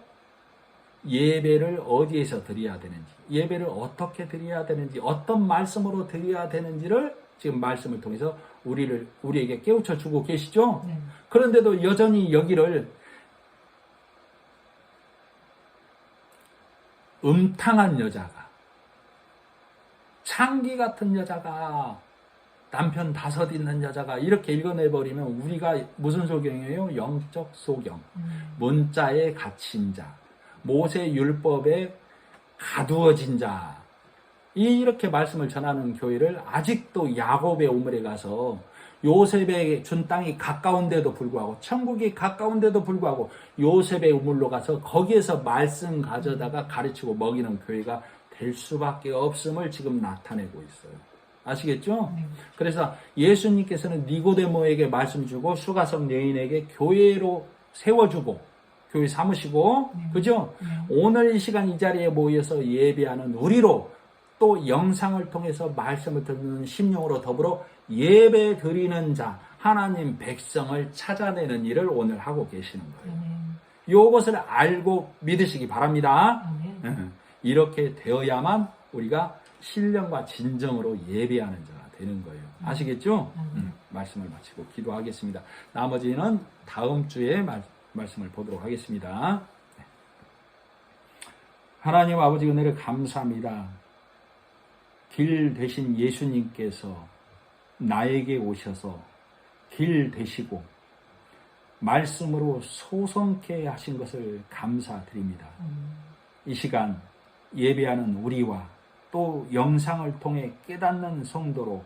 Speaker 1: 예배를 어디에서 드려야 되는지, 예배를 어떻게 드려야 되는지, 어떤 말씀으로 드려야 되는지를 지금 말씀을 통해서 우리에게 깨우쳐 주고 계시죠?
Speaker 2: 네.
Speaker 1: 그런데도 여전히 여기를 음탕한 여자가, 창기 같은 여자가, 남편 5 있는 여자가 이렇게 읽어내버리면 우리가 무슨 소경이에요? 영적 소경. 문자에 갇힌 자, 모세 율법에 가두어진 자, 이렇게 말씀을 전하는 교회를 아직도 야곱의 우물에 가서 요셉에게 준 땅이 가까운데도 불구하고, 천국이 가까운데도 불구하고 요셉의 우물로 가서 거기에서 말씀 가져다가 가르치고 먹이는 교회가 될 수밖에 없음을 지금 나타내고 있어요. 아시겠죠?
Speaker 2: 네.
Speaker 1: 그래서 예수님께서는 니고데모에게 말씀 주고 수가성 여인에게 교회로 세워주고 교회 삼으시고, 그죠? 오늘 이 시간 이 자리에 모여서 예배하는 우리로 또 영상을 통해서 말씀을 듣는 심령으로 더불어 예배 드리는 자, 하나님 백성을 찾아내는 일을 오늘 하고 계시는 거예요. 이것을 알고 믿으시기 바랍니다. 이렇게 되어야만 우리가 신령과 진정으로 예배하는 자가 되는 거예요. 아시겠죠? 말씀을 마치고 기도하겠습니다. 나머지는 다음 주에 말씀을 보도록 하겠습니다. 하나님 아버지 은혜를 감사합니다. 길 되신 예수님께서 나에게 오셔서 길 되시고 말씀으로 소성케 하신 것을 감사드립니다. 이 시간 예배하는 우리와 또 영상을 통해 깨닫는 성도로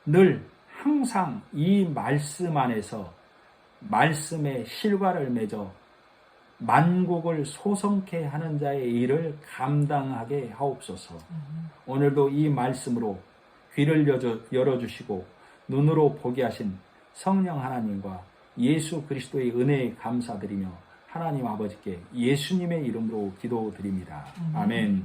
Speaker 1: 늘 항상 이 말씀 안에서 말씀의 실과를 맺어 만국을 소성케 하는 자의 일을 감당하게 하옵소서. 오늘도 이 말씀으로 귀를 열어주시고 눈으로 보게 하신 성령 하나님과 예수 그리스도의 은혜에 감사드리며 하나님 아버지께 예수님의 이름으로 기도드립니다. 아멘.